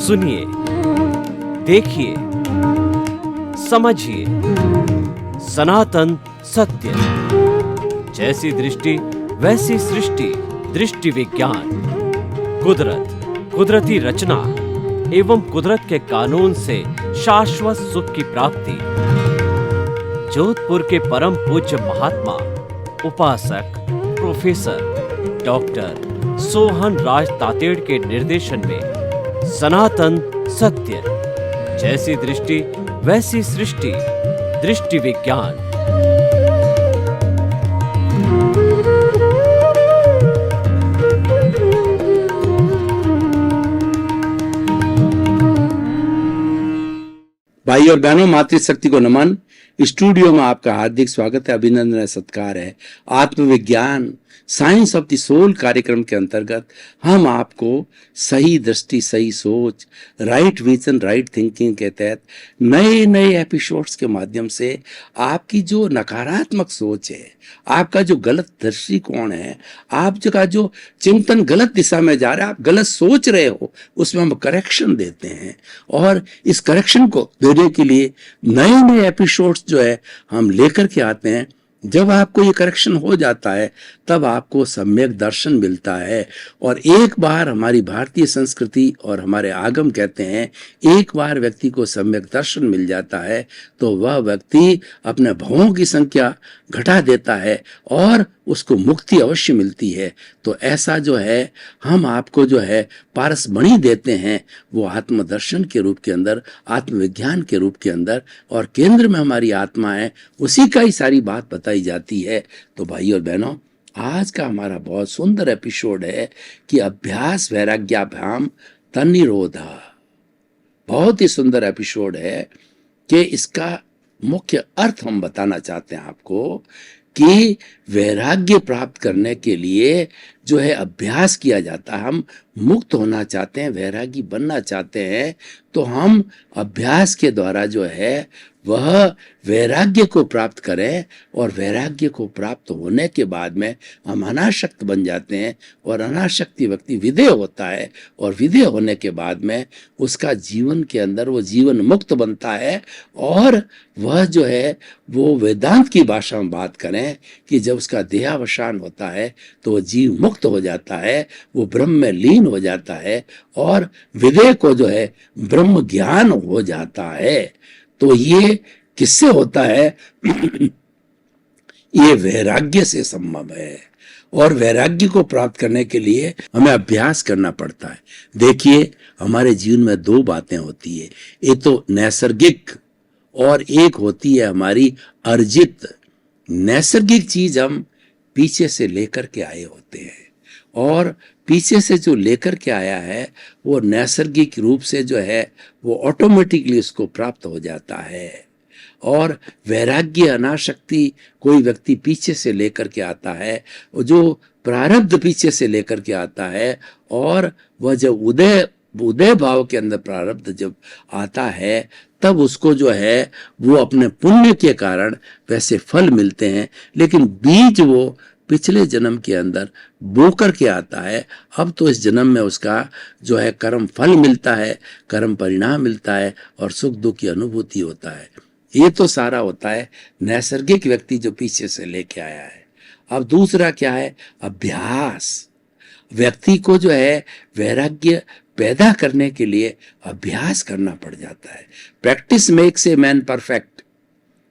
सुनिए, देखिए, समझिए सनातन सत्य। जैसी दृष्टि वैसी सृष्टि, दृष्टि विज्ञान। कुदरत, कुदरती रचना एवं कुदरत के कानून से शाश्वत सुख की प्राप्ति। जोधपुर के परम पूज्य महात्मा उपासक प्रोफेसर डॉक्टर सोहन राज तातेड़ के निर्देशन में सनातन सत्य। जैसी दृष्टि वैसी सृष्टि, दृष्टि विज्ञान। भाई और बहनों, मातृशक्ति को नमन। स्टूडियो में आपका हार्दिक स्वागत है, अभिनंदन है, सत्कार है। आत्मविज्ञान साइंस ऑफ द सोल कार्यक्रम के अंतर्गत हम आपको सही दृष्टि, सही सोच, राइट विजन, राइट थिंकिंग के तहत नए नए एपिसोड्स के माध्यम से आपकी जो नकारात्मक सोच है, आपका जो गलत दृष्टिकोण है, आपका जो चिंतन गलत दिशा में जा रहा है, आप गलत सोच रहे हो, उसमें हम करेक्शन देते हैं। और इस करेक्शन को देने के लिए नए नए एपिसोड्स जो है हम लेकर के आते हैं। जब आपको ये करेक्शन हो जाता है तब आपको सम्यक दर्शन मिलता है। और एक बार हमारी भारतीय संस्कृति और हमारे आगम कहते हैं, एक बार व्यक्ति को सम्यक दर्शन मिल जाता है तो वह व्यक्ति अपने भवों की संख्या घटा देता है और उसको मुक्ति अवश्य मिलती है। तो ऐसा जो है हम आपको जो है पारसमणि देते हैं, वो आत्मदर्शन के रूप के अंदर, आत्मविज्ञान के रूप के अंदर, और केंद्र में हमारी आत्मा है, उसी का ही सारी बात बताई जाती है। तो भाई और बहनों, आज का हमारा बहुत सुंदर एपिसोड है कि अभ्यास वैराग्याभ्याम तन्निरोधा। बहुत ही सुंदर एपिसोड है कि इसका मुख्य अर्थ हम बताना चाहते हैं आपको कि वैराग्य प्राप्त करने के लिए जो है अभ्यास किया जाता है। हम मुक्त होना चाहते हैं, वैरागी बनना चाहते हैं, तो हम अभ्यास के द्वारा जो है वह वैराग्य को प्राप्त करें। और वैराग्य को प्राप्त होने के बाद में हम अनासक्त बन जाते हैं, और अनासक्ति व्यक्ति विधेय होता है, और विधेय होने के बाद में उसका जीवन के अंदर वो जीवन मुक्त बनता है। और वह जो है वो वेदांत की भाषा में बात करें कि जब उसका देहावसान होता है तो वो जीव मुक्त हो जाता है, वो ब्रह्म में लीन हो जाता है, और विधेय को जो है ब्रह्म ज्ञान हो जाता है। तो ये किससे होता है? ये वैराग्य से संभव है। और वैराग्य को प्राप्त करने के लिए हमें अभ्यास करना पड़ता है। देखिए, हमारे जीवन में दो बातें होती है, एक तो नैसर्गिक और एक होती है हमारी अर्जित। नैसर्गिक चीज हम पीछे से लेकर के आए होते हैं, और पीछे से जो लेकर के आया है वो नैसर्गिक रूप से जो है वो ऑटोमेटिकली उसको प्राप्त हो जाता है। और वैराग्य, अनासक्ति कोई व्यक्ति पीछे से लेकर के आता है, जो प्रारब्ध पीछे से लेकर के आता है, और वह जब उदय भाव के अंदर प्रारब्ध जब आता है तब उसको जो है वो अपने पुण्य के कारण वैसे फल मिलते हैं, लेकिन बीज वो पिछले जन्म के अंदर बो करके आता है। अब तो इस जन्म में उसका जो है कर्म फल मिलता है, कर्म परिणाम मिलता है, और सुख दुख की अनुभूति होता है। ये तो सारा होता है नैसर्गिक व्यक्ति जो पीछे से लेके आया है। अब दूसरा क्या है? अभ्यास। व्यक्ति को जो है वैराग्य पैदा करने के लिए अभ्यास करना पड़ जाता है। Practice makes a man perfect.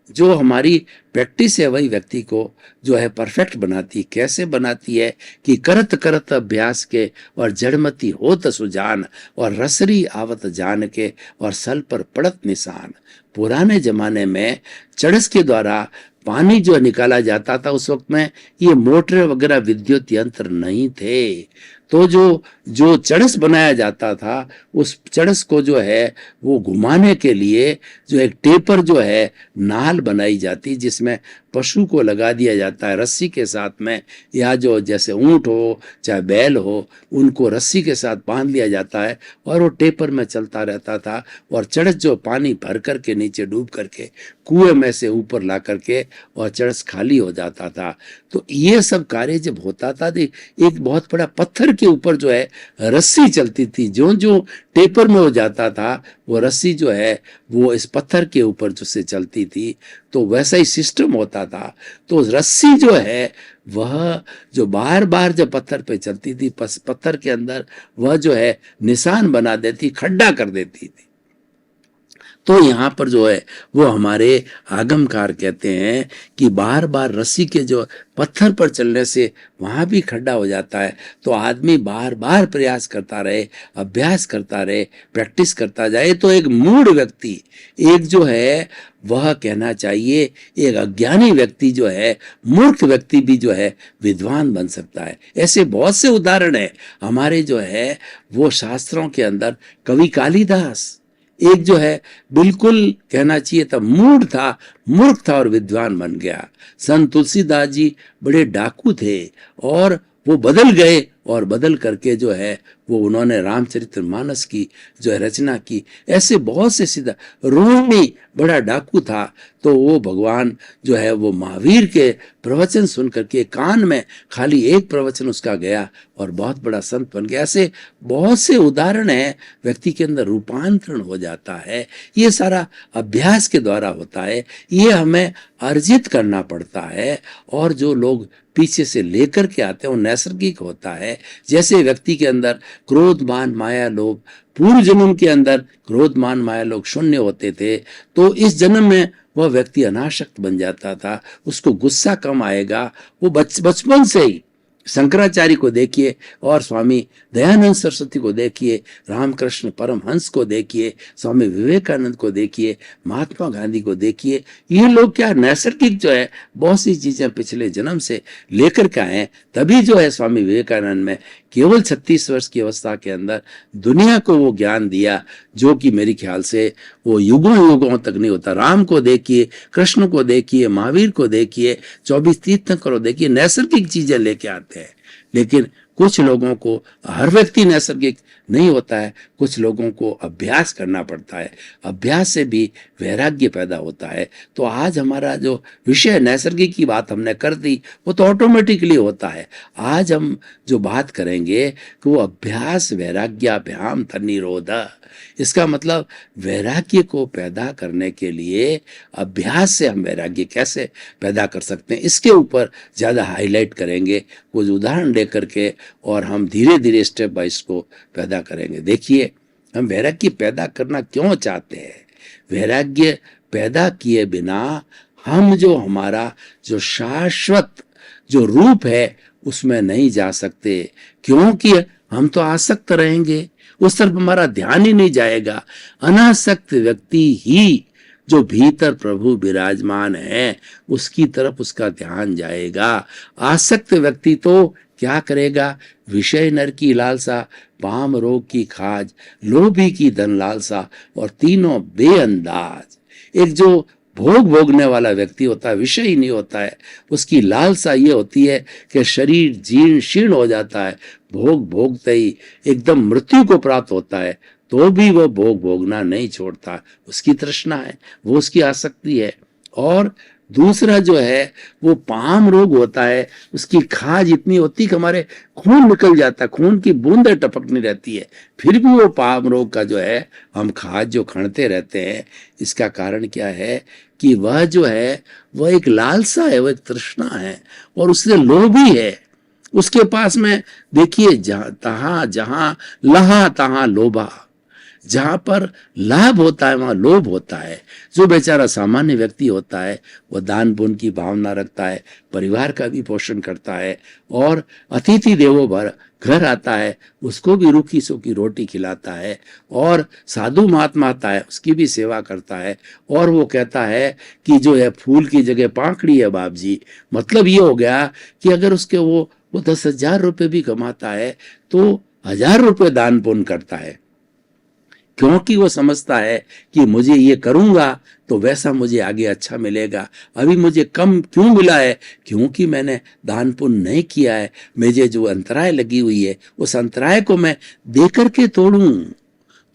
जो हमारी प्रैक्टिस है वही व्यक्ति को जो है परफेक्ट बनाती। कैसे बनाती है? कि करत करत अभ्यास के और जड़मती होत सुजान, और रसरी आवत जान के, और सल पर पड़त निशान। पुराने जमाने में चरस के द्वारा पानी जो निकाला जाता था, उस वक्त में ये मोटर वगैरह विद्युत यंत्र नहीं थे। तो जो चरस बनाया जाता था, उस चरस को जो है वो घुमाने के लिए जो एक टेपर जो है नाल बनाई जाती, जिसमें पशु को लगा दिया जाता है रस्सी के साथ में, या जो जैसे ऊंट हो चाहे बैल हो, उनको रस्सी के साथ बांध लिया जाता है, और वो टेपर में चलता रहता था। और चरस जो पानी भर करके नीचे डूब करके कुएं में से ऊपर ला करके, और चरस खाली हो जाता था। तो ये सब कार्य जब होता था तो एक बहुत बड़ा पत्थर के ऊपर जो है रस्सी चलती थी, जो जो टेपर में हो जाता था वो रस्सी जो है वो इस पत्थर के ऊपर जो से चलती थी, तो वैसा ही सिस्टम होता था। तो रस्सी जो है वह जो बार बार जब पत्थर पे चलती थी, पत्थर के अंदर वह जो है निशान बना देती, खड्डा कर देती थी। तो यहाँ पर जो है वो हमारे आगमकार कहते हैं कि बार बार रस्सी के जो पत्थर पर चलने से वहां भी खड्डा हो जाता है। तो आदमी बार बार प्रयास करता रहे, अभ्यास करता रहे, प्रैक्टिस करता जाए, तो एक मूढ़ व्यक्ति, एक जो है वह कहना चाहिए एक अज्ञानी व्यक्ति जो है, मूर्ख व्यक्ति भी जो है विद्वान बन सकता है। ऐसे बहुत से उदाहरण है हमारे जो है वो शास्त्रों के अंदर। कवि कालिदास एक जो है बिल्कुल कहना चाहिए था मूढ़ था, मूर्ख था और विद्वान बन गया। संत तुलसीदास जी बड़े डाकू थे और वो बदल गए, और बदल करके जो है वो उन्होंने रामचरितमानस की जो है रचना की। ऐसे बहुत से सीधा रोहिणी बड़ा डाकू था, तो वो भगवान जो है वो महावीर के प्रवचन सुन करके कान में खाली एक प्रवचन उसका गया और बहुत बड़ा संत बन गया। ऐसे बहुत से उदाहरण है, व्यक्ति के अंदर रूपांतरण हो जाता है। ये सारा अभ्यास के द्वारा होता है, ये हमें अर्जित करना पड़ता है। और जो लोग पीछे से लेकर के आते हैं वो नैसर्गिक होता है। जैसे व्यक्ति के अंदर क्रोध मान माया लोभ, पूर्व जन्म के अंदर क्रोध मान माया लोग शून्य होते थे, तो इस जन्म में वह व्यक्ति अनासक्त बन जाता था, उसको गुस्सा कम आएगा। वो बचपन से ही शंकराचार्य को देखिए और स्वामी दयानंद सरस्वती को देखिए, रामकृष्ण परमहंस को देखिए, स्वामी विवेकानंद को देखिए, महात्मा गांधी को देखिए। ये लोग क्या नैसर्गिक जो है बहुत सी चीजें पिछले जन्म से लेकर के आए, तभी जो है स्वामी विवेकानंद में केवल 36 वर्ष की अवस्था के अंदर दुनिया को वो ज्ञान दिया, जो कि मेरे ख्याल से वो युगों युगों तक नहीं होता। राम को देखिए, कृष्ण को देखिए, महावीर को देखिए, 24 तीर्थंकर को देखिए, नैसर्गिक चीजें लेके आते हैं। लेकिन कुछ लोगों को, हर व्यक्ति नैसर्गिक नहीं होता है, कुछ लोगों को अभ्यास करना पड़ता है, अभ्यास से भी वैराग्य पैदा होता है। तो आज हमारा जो विषय नैसर्गिक की बात हमने कर दी, वो तो ऑटोमेटिकली होता है। आज हम जो बात करेंगे कि वो अभ्यास वैराग्याभ्याम तन्निरोध, इसका मतलब वैराग्य को पैदा करने के लिए अभ्यास से हम वैराग्य कैसे पैदा कर सकते हैं, इसके ऊपर ज्यादा हाईलाइट करेंगे, कुछ उदाहरण लेकर के, और हम धीरे धीरे स्टेप बाय इसको पैदा करेंगे। देखिए, हम वैराग्य पैदा करना क्यों चाहते हैं? वैराग्य पैदा किए बिना हम जो हमारा जो शाश्वत जो रूप है उसमें नहीं जा सकते, क्योंकि हम तो आसक्त रहेंगे, उस तरफ हमारा ध्यान ही नहीं जाएगा। अनासक्त व्यक्ति ही जो भीतर प्रभु विराजमान है उसकी तरफ उसका ध्यान जाएगा। आसक्त व्यक्ति तो क्या करेगा? विषय नर की लालसा, पाम रोग की खाज, लोभी की धन लालसा, और तीनों बेअंदाज। एक जो भोग भोगने वाला व्यक्ति होता है, विषय ही नहीं होता है, उसकी लालसा ये होती है कि शरीर जीर्ण शीर्ण हो जाता है, भोग भोगते ही एकदम मृत्यु को प्राप्त होता है, तो भी वह भोग भोगना नहीं छोड़ता। उसकी तृष्णा है, वो उसकी आसक्ति है। और दूसरा जो है वो पाम रोग होता है, उसकी खाज इतनी होती कि हमारे खून निकल जाता है, खून की बूंदें टपकनी रहती है, फिर भी वो पाम रोग का जो है हम खाज जो खणते रहते हैं। इसका कारण क्या है कि वह जो है वह एक लालसा है, वह एक तृष्णा है, और उससे लोभी है। उसके पास में देखिए, जहां लहा तहां लोभा, जहां पर लाभ होता है वहां लोभ होता है। जो बेचारा सामान्य व्यक्ति होता है वह दान पुण्य की भावना रखता है, परिवार का भी पोषण करता है, और अतिथि देवो भव घर आता है उसको भी रूखी सूखी रोटी खिलाता है, और साधु महात्मा आता है उसकी भी सेवा करता है, और वो कहता है कि जो है फूल की जगह पाखड़ी है बाप जी। मतलब ये हो गया कि अगर उसके वो 10,000 रुपये भी कमाता है तो 1,000 रुपये दान पुण्य करता है, क्योंकि वो समझता है कि मुझे ये करूंगा तो वैसा मुझे आगे अच्छा मिलेगा। अभी मुझे कम क्यों मिला है? क्योंकि मैंने दान पुण्य नहीं किया है। मुझे जो अंतराय लगी हुई है उस अंतराय को मैं दे करके तोड़ूं।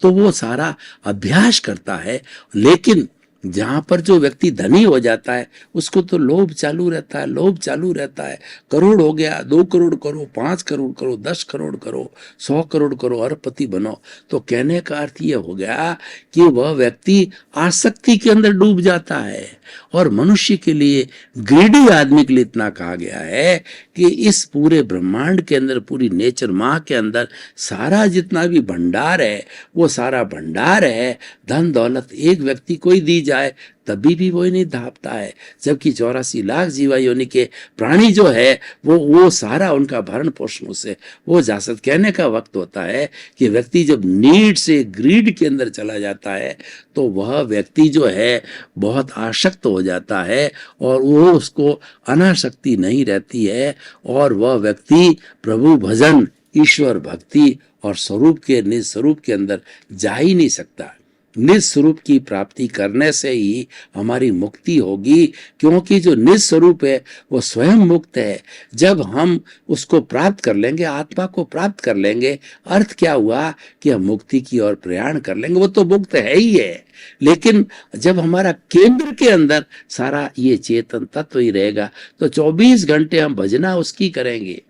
तो वो सारा अभ्यास करता है। लेकिन जहां पर जो व्यक्ति धनी हो जाता है उसको तो लोभ चालू रहता है, लोभ चालू रहता है। करोड़ हो गया, 2 करोड़ करो, 5 करोड़ करो, 10 करोड़ करो, 100 करोड़ करो, अरबपति बनो। तो कहने का अर्थ ये हो गया कि वह व्यक्ति आसक्ति के अंदर डूब जाता है। और मनुष्य के लिए, ग्रीडी आदमी के लिए इतना कहा गया है कि इस पूरे ब्रह्मांड के अंदर, पूरी नेचर माँ के अंदर सारा जितना भी भंडार है, वो सारा भंडार है, धन दौलत एक व्यक्ति को ही दी जाए तभी भी वो ही नहीं धापता है। जबकि 84 लाख जीवा योनि के प्राणी जो है वो सारा उनका भरण पोषण से वो जा सकता। कहने का वक्त होता है कि व्यक्ति जब नीड से ग्रीड के अंदर चला जाता है तो वह व्यक्ति जो है बहुत आसक्त हो जाता है और वो उसको अनासक्ति नहीं रहती है और वह व्यक्ति प्रभु भजन, ईश्वर भक्ति और स्वरूप के निज स्वरूप के अंदर जा ही नहीं सकता। निज स्वरूप की प्राप्ति करने से ही हमारी मुक्ति होगी, क्योंकि जो निज स्वरूप है वो स्वयं मुक्त है। जब हम उसको प्राप्त कर लेंगे, आत्मा को प्राप्त कर लेंगे, अर्थ क्या हुआ कि हम मुक्ति की ओर प्रयाण कर लेंगे। वो तो मुक्त है ही है, लेकिन जब हमारा केंद्र के अंदर सारा ये चेतन तत्व ही रहेगा तो 24 घंटे हम भजना उसकी करेंगे,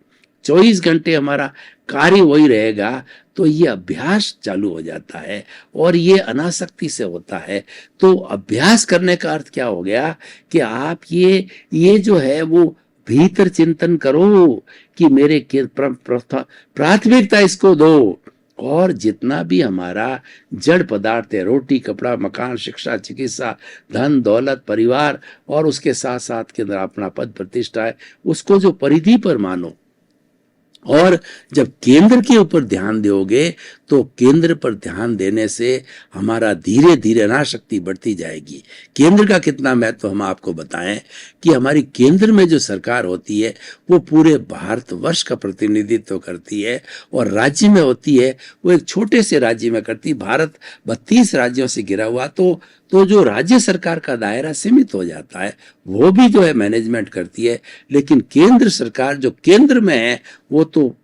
24 घंटे हमारा कार्य वही रहेगा। तो ये अभ्यास चालू हो जाता है और ये अनासक्ति से होता है। तो अभ्यास करने का अर्थ क्या हो गया कि आप ये जो है वो भीतर चिंतन करो कि मेरे प्राथमिकता इसको दो। और जितना भी हमारा जड़ पदार्थ है, रोटी कपड़ा मकान शिक्षा चिकित्सा धन दौलत परिवार और उसके साथ साथ के अंदर अपना पद प्रतिष्ठा है, उसको जो परिधि पर मानो। और जब केंद्र के ऊपर ध्यान दोगे तो केंद्र पर ध्यान देने से हमारा धीरे धीरे अनासक्ति बढ़ती जाएगी। केंद्र का कितना महत्व हम आपको बताएं कि हमारी केंद्र में जो सरकार होती है वो पूरे भारतवर्ष का प्रतिनिधित्व करती है और राज्य में होती है वो एक छोटे से राज्य में करती। भारत 32 राज्यों से घिरा हुआ, तो जो राज्य सरकार का दायरा सीमित हो जाता है वो भी जो है मैनेजमेंट करती है। लेकिन केंद्र सरकार जो केंद्र में है वो तो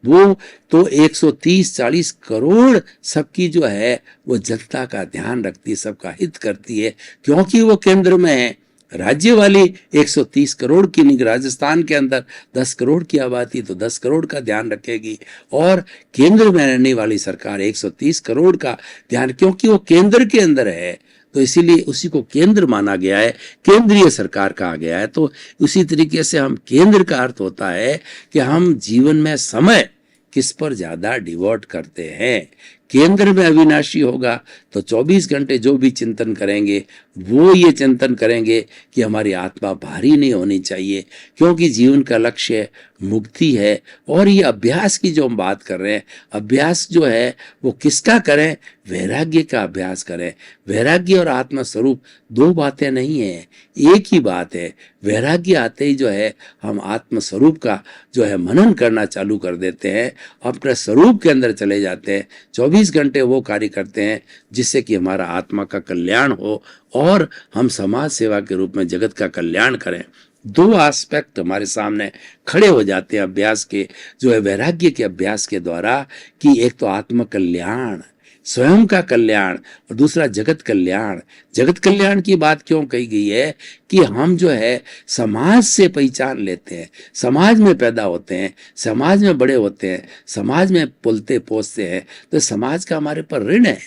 130-40 करोड़ सबकी जो है वो जनता का ध्यान रखती है, सबका हित करती है, क्योंकि वो केंद्र में है। राज्य वाली 130 करोड़ की नहीं, राजस्थान के अंदर 10 करोड़ की आबादी तो 10 करोड़ का ध्यान रखेगी और केंद्र में रहने वाली सरकार 130 करोड़ का ध्यान, क्योंकि वो केंद्र के अंदर है तो इसीलिए उसी को केंद्र माना गया है, केंद्रीय सरकार कहा गया है। तो उसी तरीके से हम केंद्र का अर्थ होता है कि हम जीवन में समय किस पर ज्यादा डिवोट करते हैं। केंद्र में अविनाशी होगा तो 24 घंटे जो भी चिंतन करेंगे वो ये चिंतन करेंगे कि हमारी आत्मा भारी नहीं होनी चाहिए, क्योंकि जीवन का लक्ष्य मुक्ति है। और ये अभ्यास की जो हम बात कर रहे हैं, अभ्यास जो है वो किसका करें? वैराग्य का अभ्यास करें। वैराग्य और आत्मा स्वरूप दो बातें नहीं है, एक ही बात है। वैराग्य आते ही जो है हम आत्म स्वरूप का जो है मनन करना चालू कर देते हैं, अपने स्वरूप के अंदर चले जाते हैं, 24 घंटे वो कार्य करते हैं जिससे कि हमारा आत्मा का कल्याण हो और हम समाज सेवा के रूप में जगत का कल्याण करें। दो एस्पेक्ट हमारे सामने खड़े हो जाते हैं अभ्यास के, जो है वैराग्य के अभ्यास के द्वारा, कि एक तो आत्म कल्याण, स्वयं का कल्याण, और दूसरा जगत कल्याण। जगत कल्याण की बात क्यों कही गई है कि हम जो है समाज से पहचान लेते हैं, समाज में पैदा होते हैं, समाज में बड़े होते हैं, समाज में पलते पोसते हैं, तो समाज का हमारे पर ऋण है।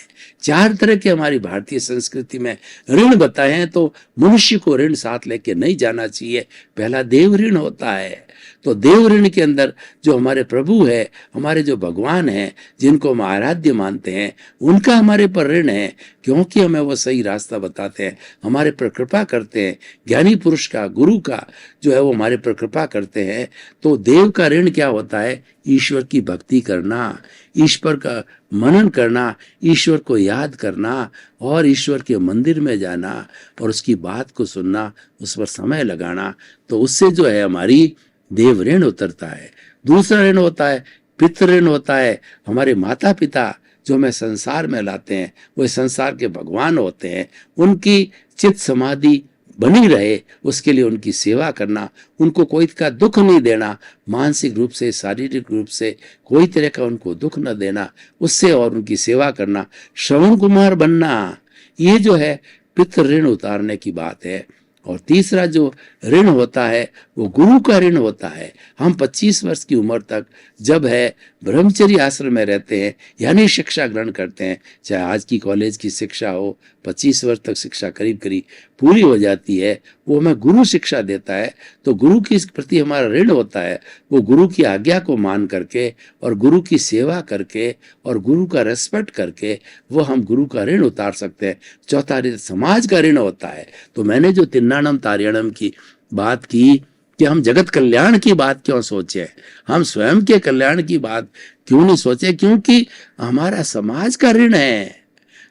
4 तरह के हमारी भारतीय संस्कृति में ऋण बताए हैं, तो मनुष्य को ऋण साथ लेके नहीं जाना चाहिए। पहला देव ऋण होता है, तो देव ऋण के अंदर जो हमारे प्रभु है, हमारे जो भगवान हैं, जिनको हम आराध्य मानते हैं, उनका हमारे पर ऋण है, क्योंकि हमें वो सही रास्ता बताते हैं, हमारे पर कृपा करते हैं। ज्ञानी पुरुष का, गुरु का जो है वो हमारे पर कृपा करते हैं। तो देव का ऋण क्या होता है? ईश्वर की भक्ति करना, ईश्वर का मनन करना, ईश्वर को याद करना और ईश्वर के मंदिर में जाना और उसकी बात को सुनना, उस पर समय लगाना। तो उससे जो है हमारी देव ऋण उतरता है। दूसरा ऋण होता है पितृ ऋण होता है। हमारे माता पिता जो हमें संसार में लाते हैं, वो संसार के भगवान होते हैं, उनकी चित्त समाधि बनी रहे उसके लिए उनकी सेवा करना, उनको कोई का दुख नहीं देना, मानसिक रूप से शारीरिक रूप से कोई तरह का उनको दुख न देना, उससे और उनकी सेवा करना, श्रवण कुमार बनना। ये जो है पितृ ऋण उतारने की बात है। और तीसरा जो ऋण होता है वो गुरु का ऋण होता है। हम 25 वर्ष की उम्र तक जब है ब्रह्मचर्य आश्रम में रहते हैं, यानी शिक्षा ग्रहण करते हैं, चाहे आज की कॉलेज की शिक्षा हो, 25 वर्ष तक शिक्षा करीब करीब पूरी हो जाती है, वो हमें गुरु शिक्षा देता है। तो गुरु के प्रति हमारा ऋण होता है, वो गुरु की आज्ञा को मान करके और गुरु की सेवा करके और गुरु का रेस्पेक्ट करके वो हम गुरु का ऋण उतार सकते हैं। चौथा ऋण समाज का ऋण होता है। तो मैंने जो तिन्नानम तारियाणम की बात की कि हम जगत कल्याण की बात क्यों सोचे, हम स्वयं के कल्याण की बात क्यों नहीं सोचे, क्योंकि हमारा समाज का ऋण है।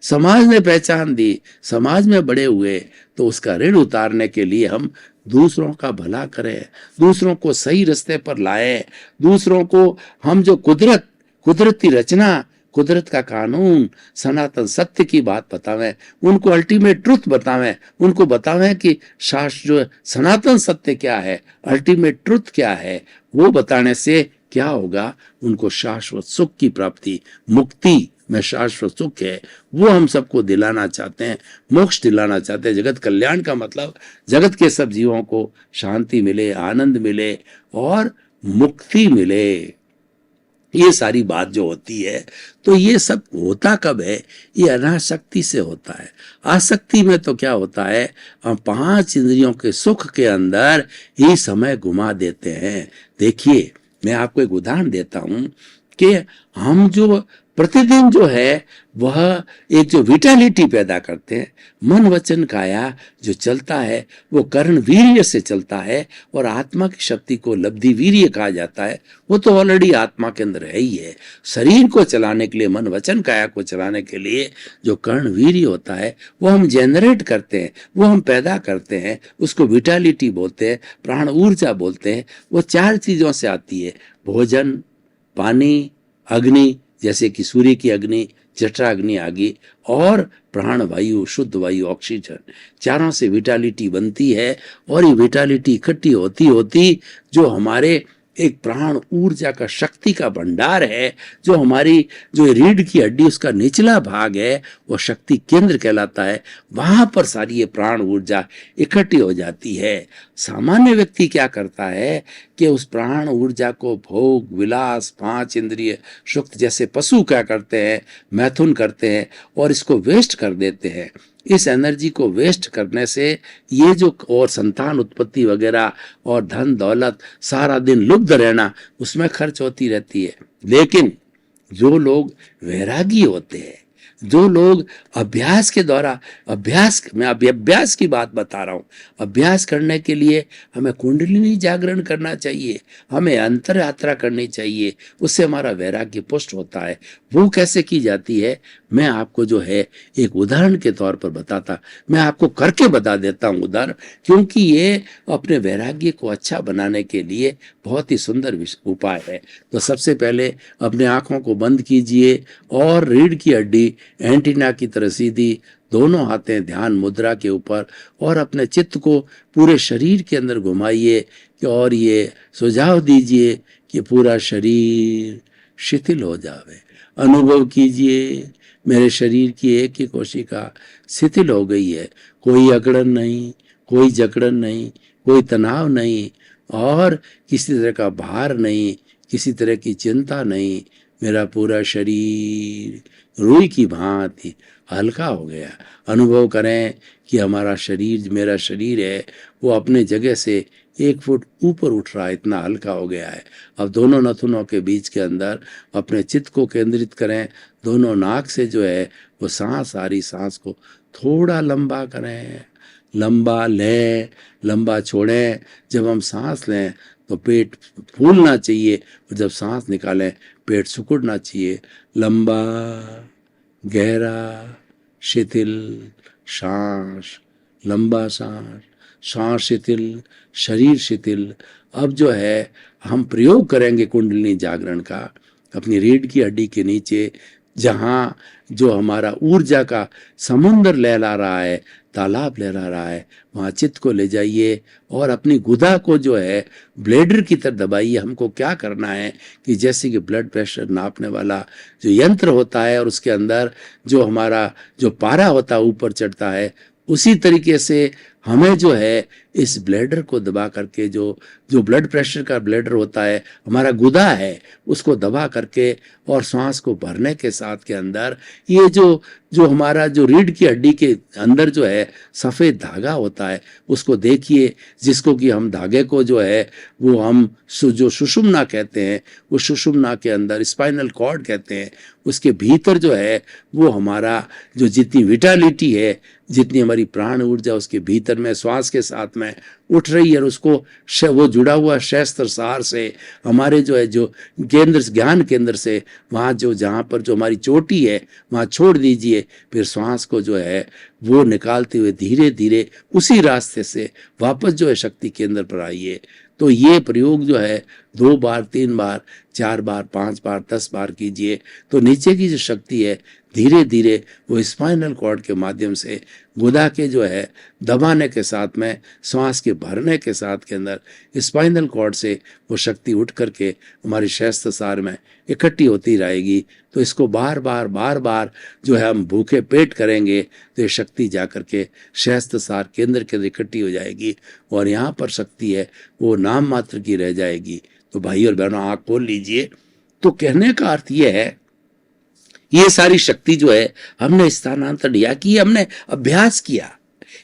समाज ने पहचान दी, समाज में बड़े हुए, तो उसका ऋण उतारने के लिए हम दूसरों का भला करें, दूसरों को सही रास्ते पर लाएं, दूसरों को हम जो कुदरती रचना, कुदरत का कानून, सनातन सत्य की बात बतावें, उनको अल्टीमेट ट्रुथ बतावें, उनको बतावें कि शास्त्र जो सनातन सत्य क्या है, अल्टीमेट ट्रुथ क्या है, वो बताने से क्या होगा, उनको शाश्वत सुख की प्राप्ति, मुक्ति में शाश्वत सुख है, वो हम सबको दिलाना चाहते हैं, मोक्ष दिलाना चाहते हैं। जगत कल्याण का मतलब जगत के सब जीवों को शांति मिले, आनंद मिले और मुक्ति मिले। ये सारी बात जो होती है, तो ये सब होता कब है? ये अनासक्ति से होता है। आसक्ति में तो क्या होता है, हम 5 इंद्रियों के सुख के अंदर ही समय घुमा देते हैं। देखिए, मैं आपको एक उदाहरण देता हूं कि हम जो प्रतिदिन जो है वह एक जो विटालिटी पैदा करते हैं, मन वचन काया जो चलता है वो कर्ण वीर्य से चलता है, और आत्मा की शक्ति को लब्धि वीर्य कहा जाता है। वो तो ऑलरेडी आत्मा के अंदर है ही है। शरीर को चलाने के लिए, मन वचन काया को चलाने के लिए जो कर्ण वीर्य होता है वो हम जनरेट करते हैं, वो हम पैदा करते हैं, उसको विटालिटी बोलते हैं, प्राण ऊर्जा बोलते हैं। वो 4 चीजों से आती है, भोजन, पानी, अग्नि, जैसे कि सूर्य की अग्नि, जठराग्नि आदि, और प्राण वायु, शुद्ध वायु, ऑक्सीजन, चारों से विटालिटी बनती है। और ये विटालिटी इकट्ठी होती होती जो हमारे एक प्राण ऊर्जा का शक्ति का भंडार है, जो हमारी जो रीढ़ की हड्डी उसका निचला भाग है वो शक्ति केंद्र कहलाता है। वहां पर सारी ये प्राण ऊर्जा इकट्ठी हो जाती है। सामान्य व्यक्ति क्या करता है कि उस प्राण ऊर्जा को भोग विलास, 5 इंद्रिय सुख जैसे पशु क्या करते हैं, मैथुन करते हैं और इसको वेस्ट कर देते हैं। इस एनर्जी को वेस्ट करने से ये जो और संतान उत्पत्ति वगैरह और धन दौलत, सारा दिन लुब्ध रहना, उसमें खर्च होती रहती है। लेकिन जो लोग वैरागी होते हैं, जो लोग अभ्यास के द्वारा, मैं अभी अभ्यास की बात बता रहा हूं, अभ्यास करने के लिए हमें कुंडलिनी जागरण करना चाहिए, हमें अंतर यात्रा करनी चाहिए, उससे हमारा वैराग्य पुष्ट होता है। वो कैसे की जाती है, मैं आपको जो है एक उदाहरण के तौर पर बताता, मैं आपको करके बता देता हूं उदाहरण, क्योंकि ये अपने वैराग्य को अच्छा बनाने के लिए बहुत ही सुंदर उपाय है। तो सबसे पहले अपने आंखों को बंद कीजिए और रीढ़ की हड्डी एंटीना की तरह सीधी, दोनों हाथें ध्यान मुद्रा के ऊपर, और अपने चित्त को पूरे शरीर के अंदर घुमाइए और ये सुझाव दीजिए कि पूरा शरीर शिथिल हो जावे। अनुभव कीजिए मेरे शरीर की एक ही कोशिका शिथिल हो गई है, कोई अकड़न नहीं, कोई जकड़न नहीं, कोई तनाव नहीं और किसी तरह का भार नहीं, किसी तरह की चिंता नहीं। मेरा पूरा शरीर रुई की भांति हल्का हो गया। अनुभव करें कि हमारा शरीर, मेरा शरीर है, वो अपने जगह से 1 फुट ऊपर उठ रहा है, इतना हल्का हो गया है। अब दोनों नथुनों के बीच के अंदर अपने चित्त को केंद्रित करें, दोनों नाक से जो है वो सांस आ रही, सांस को थोड़ा लंबा करें, लंबा लें, लंबा छोड़ें। जब हम सांस लें तो पेट फूलना चाहिए और जब सांस निकालें पेट सिकुड़ना चाहिए। लंबा, गहरा, शिथिल सांस, लंबा सांस, सांस शिथिल, शरीर शिथिल। अब जो है हम प्रयोग करेंगे कुंडलिनी जागरण का अपनी रीढ़ की हड्डी के नीचे, जहाँ जो हमारा ऊर्जा का समुंदर लहरा रहा है, तालाब लहरा रहा है, वहाँ चित्त को ले जाइए और अपनी गुदा को जो है ब्लेडर की तरह दबाइए। हमको क्या करना है कि जैसे कि ब्लड प्रेशर नापने वाला जो यंत्र होता है और उसके अंदर जो हमारा जो पारा होता है ऊपर चढ़ता है, उसी तरीके से हमें जो है इस ब्लैडर को दबा करके जो जो ब्लड प्रेशर का ब्लैडर होता है, हमारा गुदा है, उसको दबा करके और सांस को भरने के साथ के अंदर ये जो जो हमारा जो रीढ़ की हड्डी के अंदर जो है सफ़ेद धागा होता है, उसको देखिए, जिसको कि हम धागे को जो है वो हम जो सुषुम्ना कहते हैं, वो सुषुम्ना के अंदर स्पाइनल कॉर्ड कहते हैं, उसके भीतर जो है वो हमारा जो जितनी विटालिटी है, जितनी हमारी प्राण ऊर्जा उसके भीतर में श्वास के साथ में उठ रही है, और उसको वो जुड़ा हुआ शस्त्र सार से हमारे जो है जो केंद्र ज्ञान केंद्र से वहाँ जो जहाँ पर जो हमारी चोटी है वहाँ छोड़ दीजिए, फिर श्वास को जो है वो निकालते हुए धीरे धीरे उसी रास्ते से वापस जो है शक्ति केंद्र पर आइए। तो ये प्रयोग जो है 2 बार 3 बार 4 बार 5 बार 10 बार कीजिए, तो नीचे की जो शक्ति है धीरे धीरे वो स्पाइनल कॉर्ड के माध्यम से गुदा के जो है दबाने के साथ में श्वास के भरने के साथ के अंदर स्पाइनल कॉर्ड से वो शक्ति उठ करके हमारे शस्त्र सार में इकट्ठी होती रहेगी। तो इसको बार बार जो है हम भूखे पेट करेंगे तो ये शक्ति जा करके शस्त्र सार केंद्र के अंदर इकट्ठी हो जाएगी, और यहाँ पर शक्ति है वो नाम मात्र की रह जाएगी। तो भाई और बहनों, आँख खोल लीजिए। तो कहने का अर्थ ये है, ये सारी शक्ति जो है हमने स्थानांतरण किया कि हमने अभ्यास किया,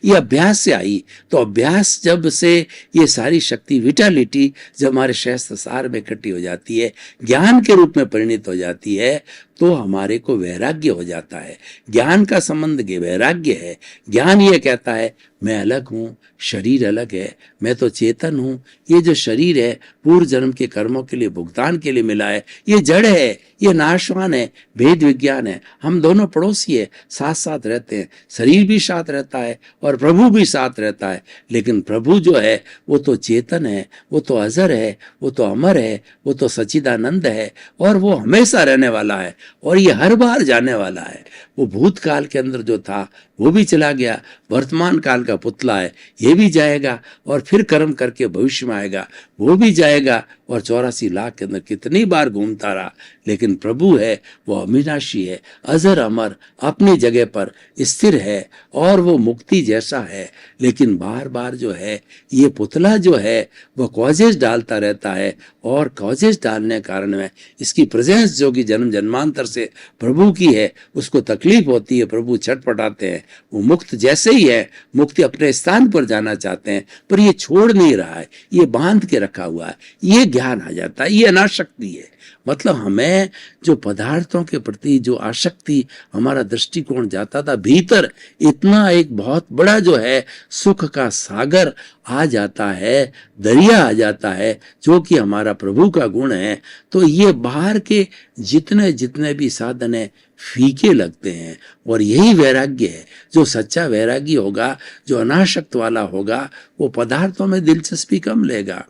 ये अभ्यास से आई। तो अभ्यास जब से ये सारी शक्ति विटालिटी जब हमारे शस्त्र सार में इकट्ठी हो जाती है, ज्ञान के रूप में परिणित हो जाती है, तो हमारे को वैराग्य हो जाता है। ज्ञान का संबंध वैराग्य है। ज्ञान ये कहता है मैं अलग हूँ, शरीर अलग है, मैं तो चेतन हूँ, ये जो शरीर है पूर्व जन्म के कर्मों के लिए भुगतान के लिए मिला है, ये जड़ है, ये नाशवान है, भेद विज्ञान है, हम दोनों पड़ोसी है, साथ साथ रहते हैं, शरीर भी साथ रहता है और प्रभु भी साथ रहता है। लेकिन प्रभु जो है वो तो चेतन है, वो तो अजर है, वो तो अमर है, वो तो सच्चिदानंद है, और वो हमेशा रहने वाला है, और ये हर बार जाने वाला है। वो भूतकाल के अंदर जो था वो भी चला गया, वर्तमान काल का पुतला है, ये भी जाएगा, और फिर कर्म करके भविष्य में आएगा, वो भी जाएगा, और 84 लाख के अंदर कितनी बार घूमता रहा। लेकिन प्रभु है वो अविनाशी है, अजर अमर, अपनी जगह पर स्थिर है, और वो मुक्ति जैसा है। लेकिन बार बार जो है ये पुतला जो है वो कॉजेज डालता रहता है, और कॉजेज डालने कारण में इसकी प्रेजेंस जो कि जन्म जन्मांतर से प्रभु की है उसको तकलीफ होती है, प्रभु छटपटाते हैं। वो मुक्त जैसे ही है, मुक्ति अपने स्थान पर जाना चाहते हैं, पर ये छोड़ नहीं रहा है, ये बांध के रखा हुआ है। ये ज्ञान आ जाता है, ये अनाशक्ति है। मतलब हमें जो पदार्थों के प्रति जो आसक्ति हमारा दृष्टिकोण जाता था, भीतर इतना एक बहुत बड़ा जो है सुख का सागर आ जाता है, दरिया आ जाता है, जो कि हमारा प्रभु का गुण है। तो ये बाहर के जितने जितने भी साधन है फीके लगते हैं, और यही वैराग्य है। जो सच्चा वैरागी होगा, जो अनासक्त वाला होगा, वो पदार्थों में दिलचस्पी कम लेगा,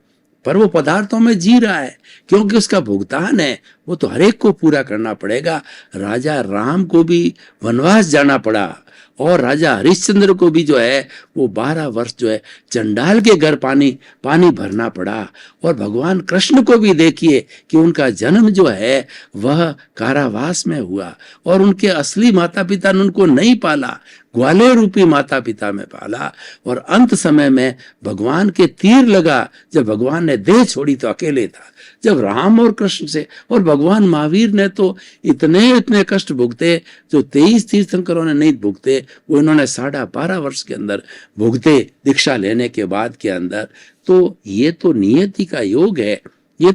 पर वो पदार्थों में जी रहा है, क्योंकि उसका भुगतान है, वो तो हर एक को पूरा करना पड़ेगा। राजा राम को भी वनवास जाना पड़ा, और राजा हरिश्चंद्र को भी जो है वो 12 वर्ष जो है चंडाल के घर पानी भरना पड़ा। और भगवान कृष्ण को भी देखिए कि उनका जन्म जो है वह कारावास में हुआ, और उनके असली माता पिता ने उनको नहीं पाला, ग्वाले रूपी माता पिता में पाला। और अंत समय में भगवान के तीर लगा, जब भगवान ने देह छोड़ी तो अकेले था। जब राम और कृष्ण से, और भगवान महावीर ने तो इतने कष्ट भुगते जो 23 तीर्थंकरों ने नहीं भुगते, वो इन्होंने 12.5 वर्ष के अंदर भुगते दीक्षा लेने के बाद के अंदर। तो ये तो नियति का योग है, ये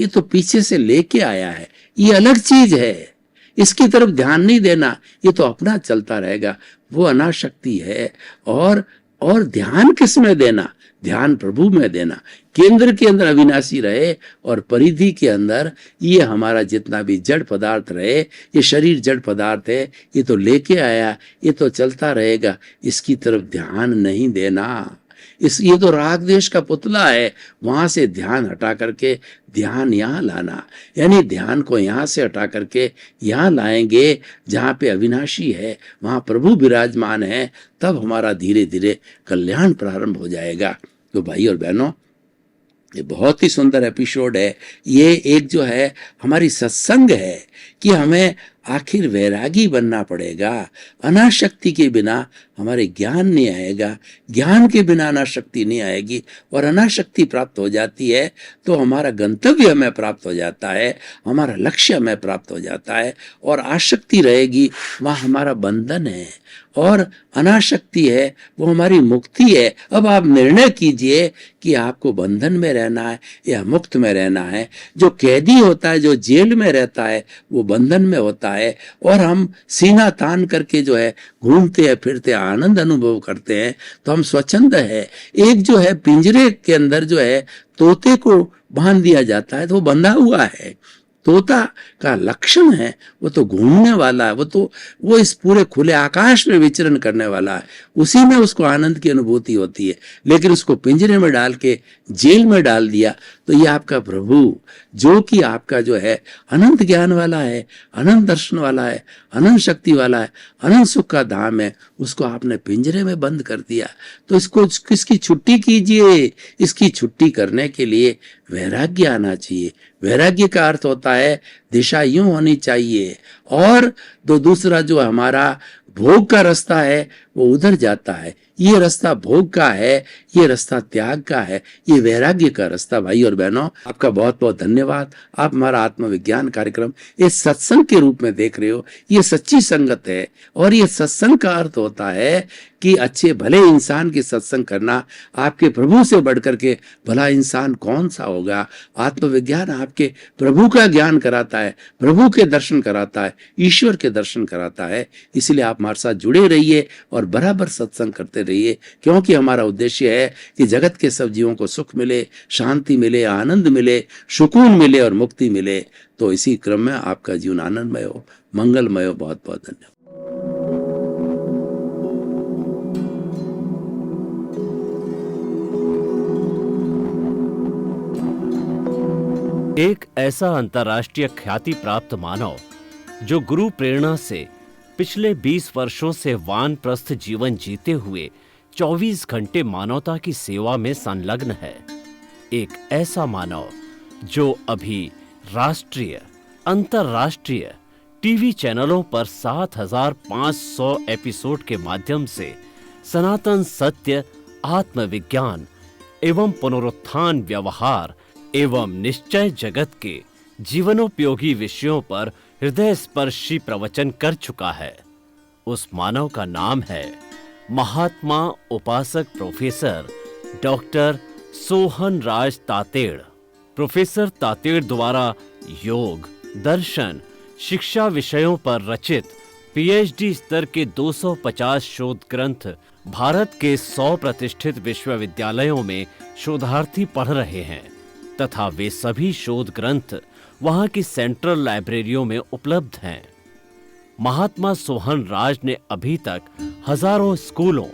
तो पीछे से लेके आया है, ये अलग चीज है, इसकी तरफ ध्यान नहीं देना, ये तो अपना चलता रहेगा, वो अनाशक्ति है। और ध्यान किस में देना? ध्यान प्रभु में देना। केंद्र के अंदर अविनाशी रहे, और परिधि के अंदर ये हमारा जितना भी जड़ पदार्थ रहे, ये शरीर जड़ पदार्थ है, ये तो लेके आया, ये तो चलता रहेगा, इसकी तरफ ध्यान नहीं देना। ये तो राग देश का पुतला है, वहां से ध्यान हटा करके ध्यान यहाँ लाना, यानी ध्यान को यहाँ से हटा करके यहाँ लाएंगे जहाँ पे अविनाशी है, वहाँ प्रभु विराजमान है, तब हमारा धीरे धीरे कल्याण प्रारंभ हो जाएगा। तो भाई और बहनों, ये बहुत ही सुंदर एपिसोड है। ये एक जो है हमारी सत्संग है कि हमें आखिर वैरागी बनना पड़ेगा। अनाशक्ति के बिना हमारे ज्ञान नहीं आएगा, ज्ञान के बिना अनाशक्ति नहीं आएगी, और अनाशक्ति प्राप्त हो जाती है तो हमारा गंतव्य हमें प्राप्त हो जाता है, हमारा लक्ष्य हमें प्राप्त हो जाता है। और आसक्ति रहेगी वहाँ हमारा बंधन है, और अनाशक्ति है वो हमारी मुक्ति है। अब आप निर्णय कीजिए कि आपको बंधन में रहना है या मुक्त में रहना है। जो कैदी होता है, जो जेल में रहता है, वो बंधन में होता है, और हम सीना तान करके जो है घूमते हैं फिरते आनंद अनुभव करते हैं, तो हम स्वच्छंद है। एक जो है पिंजरे के अंदर जो है तोते को बांध दिया जाता है तो वो बंधा हुआ है। तोता का लक्षण है वो तो घूमने वाला है, वो इस पूरे खुले आकाश में विचरण करने वाला है, उसी में उसको आनंद की अनुभूति होती है। लेकिन उसको पिंजरे में डाल के जेल में डाल दिया तो ये आपका प्रभु, जो कि आपका जो है अनंत ज्ञान वाला है, अनंत दर्शन वाला है, अनंत शक्ति वाला है, अनंत सुख का धाम है, उसको आपने पिंजरे में बंद कर दिया। तो इसकी छुट्टी कीजिए। इसकी छुट्टी करने के लिए वैराग्य आना चाहिए। वैराग्य का अर्थ होता है दिशा यूं होनी चाहिए, और दूसरा जो हमारा भोग का रास्ता है वो उधर जाता है। ये रास्ता भोग का है, ये रास्ता त्याग का है, ये वैराग्य का रास्ता। भाई और बहनों, आपका बहुत बहुत धन्यवाद। आप हमारा आत्मविज्ञान कार्यक्रम इस सत्संग के रूप में देख रहे हो। ये सच्ची संगत है, और ये सत्संग का अर्थ होता है कि अच्छे भले इंसान की सत्संग करना। आपके प्रभु से बढ़कर के भला इंसान कौन सा होगा। आत्मविज्ञान आपके प्रभु का ज्ञान कराता है, प्रभु के दर्शन कराता है, ईश्वर के दर्शन कराता है। इसलिए आप हमारे साथ जुड़े रहिए और बराबर सत्संग करते रहिए, क्योंकि हमारा उद्देश्य है कि जगत के सब जीवों को सुख मिले, शांति मिले, आनंद मिले, सुकून मिले और मुक्ति मिले। तो इसी क्रम में आपका जीवन आनंदमय हो, मंगलमय हो। बहुत बहुत धन्यवाद। एक ऐसा अंतर्राष्ट्रीय ख्याति प्राप्त मानव जो गुरु प्रेरणा से पिछले 20 वर्षों से वानप्रस्थ जीवन जीते हुए 24 घंटे मानवता की सेवा में संलग्न है। एक ऐसा मानव जो अभी राष्ट्रीय, अंतर्राष्ट्रीय टीवी चैनलों पर 7,500 एपिसोड के माध्यम से सनातन सत्य, आत्मविज्ञान एवं पुनरुत्थान व्यवहार एवं निश्चय जगत के जीवनोपयोगी विषयों पर हृदय स्पर्शी प्रवचन कर चुका है। उस मानव का नाम है महात्मा उपासक प्रोफेसर डॉक्टर सोहन राज तातेड़। प्रोफेसर तातेड़ द्वारा योग, दर्शन, शिक्षा विषयों पर रचित पीएचडी स्तर के 250 शोध ग्रंथ भारत के 100 प्रतिष्ठित विश्वविद्यालयों में शोधार्थी पढ़ रहे हैं, तथा वे सभी शोध ग्रंथ वहां की सेंट्रल लाइब्रेरियों में उपलब्ध हैं। महात्मा सोहन राज ने अभी तक हजारों स्कूलों,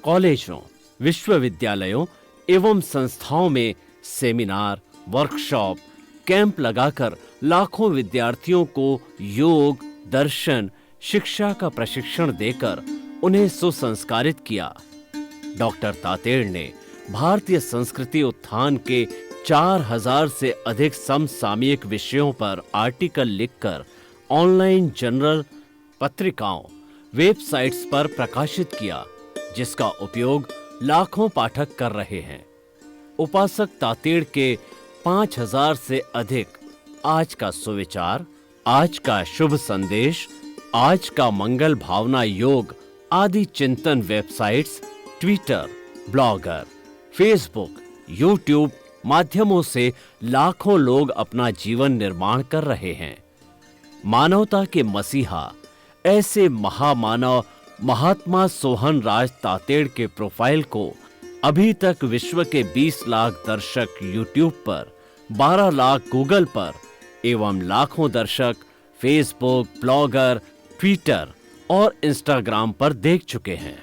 कॉलेजों, विश्वविद्यालयों एवं संस्थाओं में सेमिनार, वर्कशॉप, कैंप लगाकर लाखों विद्यार्थियों को योग, दर्शन, शिक्षा का प्रशिक्षण देकर उन्हें सुसंस्कारित किया। डॉक्टर तातेड़ ने भारतीय संस्कृति उत्थान के 4000 से अधिक समसामयिक विषयों पर आर्टिकल लिखकर ऑनलाइन जर्नल, पत्रिकाओं, वेबसाइट्स पर प्रकाशित किया, जिसका उपयोग लाखों पाठक कर रहे हैं। उपासक तातेड़ के 5000 से अधिक आज का सुविचार, आज का शुभ संदेश, आज का मंगल भावना योग आदि चिंतन websites, Twitter, blogger, Facebook, YouTube माध्यमों से लाखों लोग अपना जीवन निर्माण कर रहे हैं। मानवता के मसीहा ऐसे महामानव महात्मा सोहन राज तातेड़ के प्रोफाइल को अभी तक विश्व के 20 लाख दर्शक यूट्यूब पर, 12 लाख गूगल पर एवं लाखों दर्शक फेसबुक, ब्लॉगर, ट्विटर और इंस्टाग्राम पर देख चुके हैं।